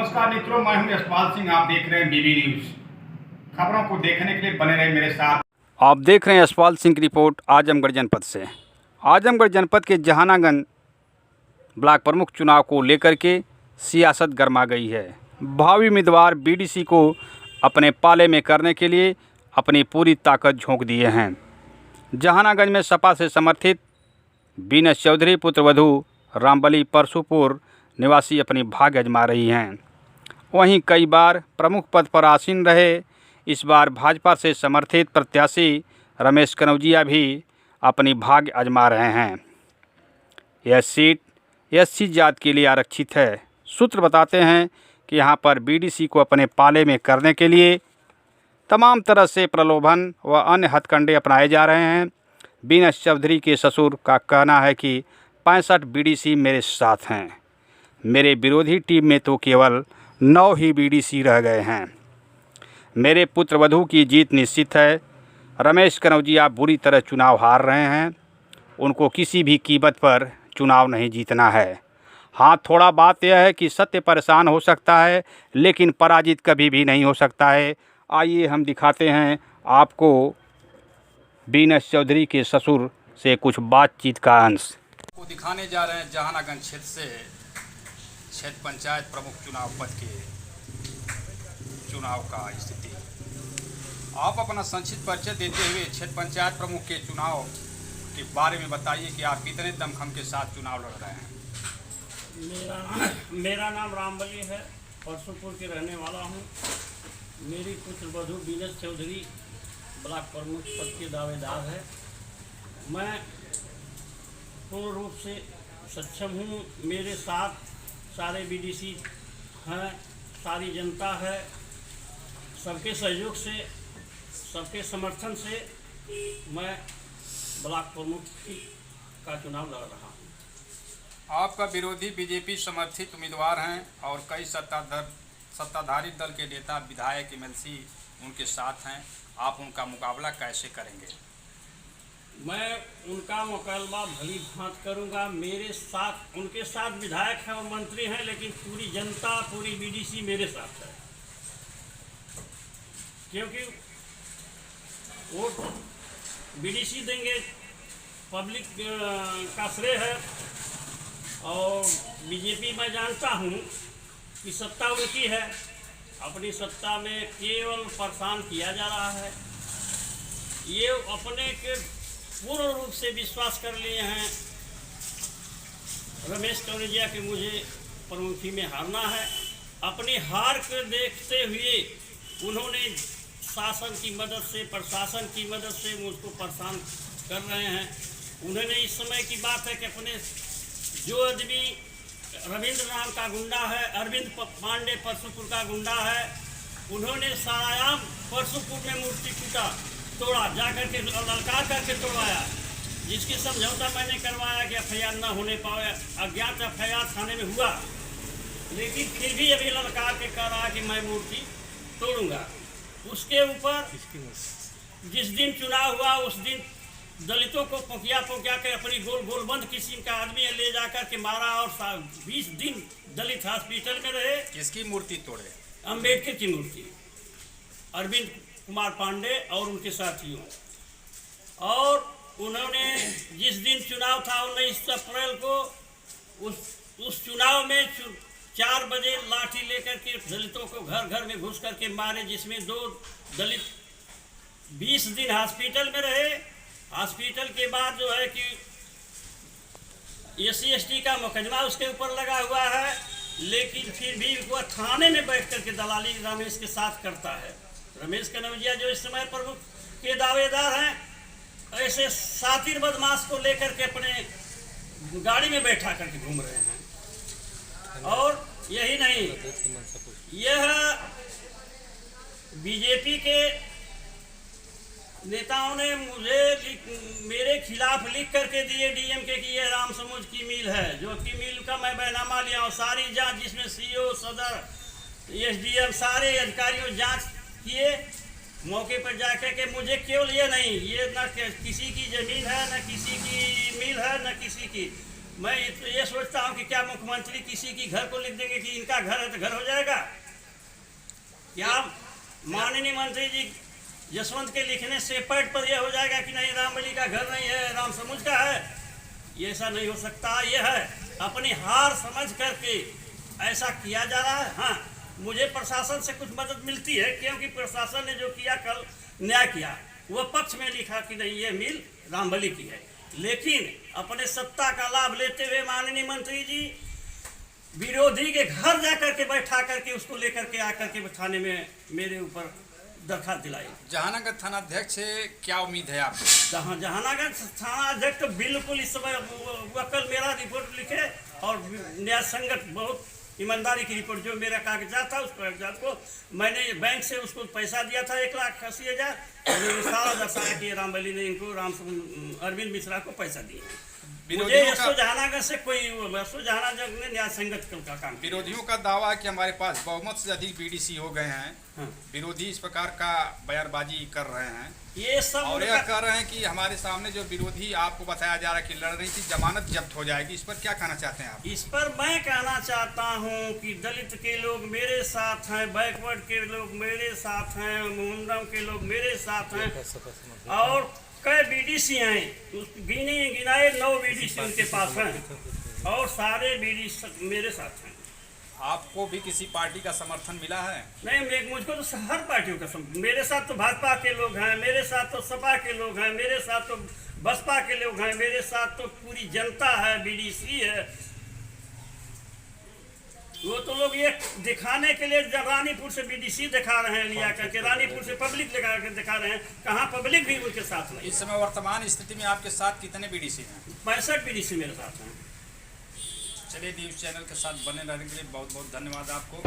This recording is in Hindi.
नमस्कार मित्रों, मैं हूं यशपाल सिंह। आप देख रहे हैं बीबी न्यूज। खबरों को देखने के लिए बने रहे मेरे साथ। आप देख रहे हैं यशपाल सिंह की रिपोर्ट आजमगढ़ जनपद से। आजमगढ़ जनपद के जहानागंज ब्लॉक प्रमुख चुनाव को लेकर के सियासत गरमा गई है। भावी उम्मीदवार बीडीसी को अपने पाले में करने के लिए अपनी पूरी ताकत झोंक दिए हैं। जहानागंज में सपा से समर्थित बीनस चौधरी पुत्रवधू रामबली परसुपुर निवासी अपनी भाग्य आजमा रही हैं। वहीं कई बार प्रमुख पद पर आसीन रहे इस बार भाजपा से समर्थित प्रत्याशी रमेश कनौजिया भी अपनी भाग्य आजमा रहे हैं। यह सीट एससी जात के लिए आरक्षित है। सूत्र बताते हैं कि यहां पर बीडीसी को अपने पाले में करने के लिए तमाम तरह से प्रलोभन व अन्य हथकंडे अपनाए जा रहे हैं। बीनस चौधरी के ससुर का कहना है कि 65 बीडीसी मेरे साथ हैं। मेरे विरोधी टीम में तो केवल 9 ही बीडीसी रह गए हैं। मेरे पुत्रवधू की जीत निश्चित है। रमेश कनौजिया बुरी तरह चुनाव हार रहे हैं। उनको किसी भी कीमत पर चुनाव नहीं जीतना है। हाँ, थोड़ा बात यह है कि सत्य परेशान हो सकता है, लेकिन पराजित कभी भी नहीं हो सकता है। आइए हम दिखाते हैं आपको बीनस चौधरी के ससुर से कुछ बातचीत का अंश को दिखाने जा रहे हैं। जहानागंज क्षेत्र से क्षेत्र पंचायत प्रमुख चुनाव पद के चुनाव का स्थिति। आप अपना संक्षिप्त परिचय देते हुए क्षेत्र पंचायत प्रमुख के चुनाव के बारे में बताइए कि आप कितने दमखम के साथ चुनाव लड़ रहे हैं। मेरा नाम रामबली है, परसुपुर के रहने वाला हूँ। मेरी पुत्रवधू बीनस चौधरी ब्लॉक प्रमुख पद के दावेदार है। मैं पूर्ण रूप से सक्षम हूँ। मेरे साथ सारे बीडीसी हैं, सारी जनता है। सबके सहयोग से, सबके समर्थन से मैं ब्लॉक प्रमुख का चुनाव लड़ रहा हूँ। आपका विरोधी बीजेपी समर्थित उम्मीदवार हैं और कई सत्ताधारी दल के नेता विधायक एमएलसी उनके साथ हैं। आप उनका मुकाबला कैसे करेंगे? मैं उनका मुकाबला भली भांत करूंगा। मेरे साथ, उनके साथ विधायक हैं और मंत्री हैं, लेकिन पूरी जनता, पूरी बीडीसी मेरे साथ है, क्योंकि वोट बीडीसी देंगे, पब्लिक का श्रेय है। और बीजेपी मैं जानता हूं कि सत्ता उनकी है, अपनी सत्ता में केवल परेशान किया जा रहा है। ये अपने के पूर्ण रूप से विश्वास कर लिए हैं रमेश कनौजिया कि मुझे प्रमुखी में हारना है। अपनी हार को देखते हुए उन्होंने शासन की मदद से, प्रशासन की मदद से मुझको परेशान कर रहे हैं। उन्होंने इस समय की बात है कि अपने जो आदमी रविंद्र नाम का गुंडा है, अरविंद पांडे परसुपुर का गुंडा है, उन्होंने सायाम परसुपुर में मूर्ति तोड़ा, जाकर के ललकार करके तोड़वाया, जिसकी समझौता मैंने करवाया कि एफआईआर न होने पाए। अज्ञात एफआईआर थाने में हुआ, लेकिन फिर भी अभी ललकार के कह रहा कि मैं मूर्ति तोड़ूंगा। उसके ऊपर जिस दिन चुनाव हुआ उस दिन दलितों को पोकिया के अपनी गोलबंद किस्म का आदमी ले जाकर के मारा और 20 दिन दलित हॉस्पिटल में रहे। किसकी मूर्ति तोड़े? अम्बेडकर की मूर्ति, अरविंद कुमार पांडे और उनके साथियों। और उन्होंने जिस दिन चुनाव था 19 अप्रैल को, उस चुनाव में 4 बजे लाठी लेकर के दलितों को घर घर में घुस करके मारे, जिसमें 2 दलित 20 दिन हॉस्पिटल में रहे। हॉस्पिटल के बाद जो है कि SC/ST का मुकदमा उसके ऊपर लगा हुआ है, लेकिन फिर भी वह थाने में बैठ करके दलाली रमेश के साथ करता है। रमेश कनौजिया जो इस समय प्रमुख के दावेदार हैं, ऐसे सातिर बदमाश को लेकर के अपने गाड़ी में बैठा करके घूम रहे हैं। और यही नहीं, यह बीजेपी के नेताओं ने मेरे खिलाफ लिख करके दिए डीएमके की यह राम समूज की मिल है, जो कि मिल का मैं बैनामा लिया और सारी जांच, जिसमें सीओ, सदर, एसडीएम सारे अधिकारियों जांच किए। मौके पर जाकर के मुझे केवल ये नहीं, ये न किसी की ज़मीन है, न किसी की मिल है, न किसी की, मैं ये सोचता हूँ कि क्या मुख्यमंत्री किसी की घर को लिख देंगे कि इनका घर है तो घर हो जाएगा? क्या माननीय मंत्री जी यशवंत के लिखने से पैड पर यह हो जाएगा कि नहीं रामबली का घर नहीं है, राम समुझ का है? ये ऐसा नहीं हो सकता। यह है अपनी हार समझ करके ऐसा किया जा रहा है। हाँ, मुझे प्रशासन से कुछ मदद मिलती है, क्योंकि प्रशासन ने जो किया कल न्याय किया, वह पक्ष में लिखा कि नहीं ये मिल रामबली की है। लेकिन अपने सत्ता का लाभ लेते हुए माननीय मंत्री जी विरोधी के घर जाकर के बैठा करके उसको लेकर के आकर के थाने में मेरे ऊपर दरखास्त दिलाई। जहानागंज थाना अध्यक्ष से क्या उम्मीद है आपको? जहानागंज थाना अध्यक्ष तो बिल्कुल इस समय वह कल मेरा रिपोर्ट लिखे और न्याय संगत बहुत ईमानदारी की रिपोर्ट, जो मेरा कागजात था उस कागजात को मैंने बैंक से उसको पैसा दिया था 1,80,000, उन्होंने सारा दर्शाया कि रामबली ने इनको अरविंद मिश्रा को पैसा दिए। मुझे जहानागंज से कोई जहानागंज ने न्याय संगत का काम। विरोधियों का दावा है कि हमारे पास बहुमत से अधिक बीडीसी हो गए हैं। हाँ। विरोधी इस प्रकार का बयानबाजी कर रहे हैं, ये सब और यह कह रहे हैं कि हमारे सामने जो विरोधी आपको बताया जा रहा है कि लड़ रही थी, जमानत जब्त हो जाएगी। इस पर क्या कहना चाहते हैं आप? इस पर मैं कहना चाहता हूं कि दलित के लोग मेरे साथ हैं, बैकवर्ड के लोग मेरे साथ हैं, मुंडम के लोग मेरे साथ हैं, और कई बीडीसी हैं, गिनाए 9 बीडीसी उनके पास हैं, और सारे बीडीसी मेरे साथ हैं। आपको भी किसी पार्टी का समर्थन मिला है? नहीं, मुझको तो हर पार्टियों का मेरे साथ तो भाजपा के लोग हैं, मेरे साथ तो सपा के लोग हैं, मेरे साथ तो बसपा के लोग हैं, मेरे साथ तो पूरी जनता है, बीडीसी है। वो तो लोग ये दिखाने के लिए रानीपुर से बीडीसी दिखा रहे हैं, लिया करके रानीपुर से पब्लिक लगा कर दिखा रहे हैं, कहाँ पब्लिक भी उनके साथ नहीं। इस समय वर्तमान स्थिति में आपके साथ कितने बीडीसी हैं? 65 बीडीसी मेरे साथ हैं। चलिए, न्यूज़ चैनल के साथ बने रहने के लिए बहुत बहुत धन्यवाद आपको।